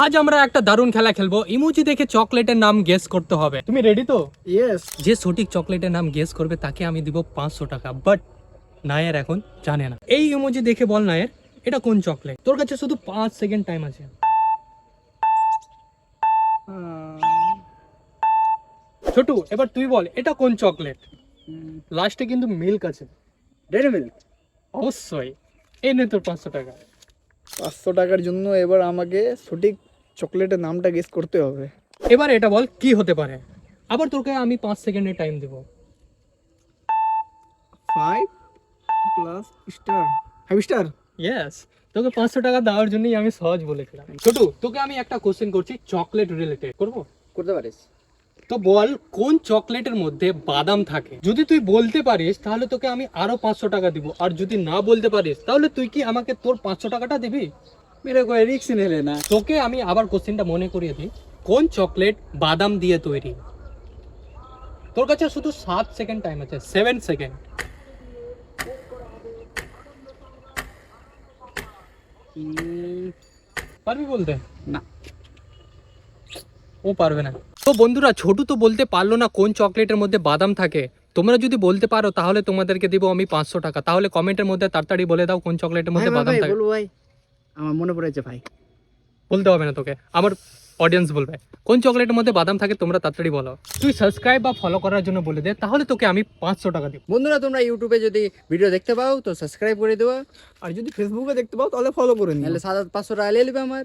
আজ আমরা একটা দারুণ খেলা খেলবো। ইমোজি দেখে চকলেটের নাম গেস করতে হবে। তুমি রেডি তো? ইয়েস। যে সঠিক চকলেটের নাম গেস করবে তাকে আমি দিব 500 টাকা। বাট নায়ের এখন জানে না। এই ইমোজি দেখে বল নায়ের, এটা কোন চকলেট? তোর কাছে শুধু 5 সেকেন্ড টাইম আছে। ছোটু, এবার তুই বল এটা কোন চকলেট? লাস্টে কিন্তু মিল্ক আছে। Dairy milk. অবশ্যই। এই নে তোর 500 টাকা। 500 টাকার জন্য এবার আমাকে সঠিক চকলেটের নামটা গেস করতে হবে। এবার এটা বল কি হতে পারে। আবার তোকে আমি 5 সেকেন্ডের টাইম দেব। 5 প্লাস স্টার 5 স্টার। ইয়েস, তোকে 500 টাকা দেওয়ার জন্যই আমি সহজ বলেছিলাম। ছোটু, তোকে আমি একটা কোশ্চেন করছি চকলেট রিলেটেড, করবো? করতে পারিস। তো বল কোন চকলেটের মধ্যে বাদাম থাকে? যদি তুই বলতে পারিস তাহলে তোকে আমি আরো 500 টাকা দিব, আর যদি না বলতে পারিস তাহলে তুই কি আমাকে তোর 500 টাকাটা দিবি? মেরে কোই রিস্ক নিলে না। তোকে আমি আবার কোশ্চেনটা মনে করিয়ে দিই, কোন চকলেট বাদাম দিয়ে তৈরি? তোর কাছে শুধু 7 সেকেন্ড টাইম আছে। 7 সেকেন্ড। পারবি বলতে? না। ও পারবে না। তো বন্ধুরা, ছোটু তো বলতে পারলো না কোন চকলেটের মধ্যে বাদাম থাকে। তোমরা যদি বলতে পারো তাহলে তোমাদেরকে দিব আমি 500 টাকা। তাহলে কমেন্টের মধ্যে তাড়াতাড়ি বলে দাও কোন চকলেটের মধ্যে বাদাম থাকে। বলবো ভাই, আমার মনে পড়েছে ভাই। বলতে হবে না তোকে, আমার অডিয়েন্স বলবে কোন চকলেটের মধ্যে বাদাম থাকে। তোমরা তাড়াতাড়ি বলো। তুই সাবস্ক্রাইব বা ফলো করার জন্য বলে দে, তাহলে তোকে আমি 500 টাকা দিব। বন্ধুরা, তোমরা ইউটিউবে যদি ভিডিও দেখতে পাও তো সাবস্ক্রাইব করে দেওয়া, আর যদি ফেসবুকে দেখতে পাও তাহলে ফলো করে নিও। নাহলে 700-500 টাকা নিয়ে নেবে আমার।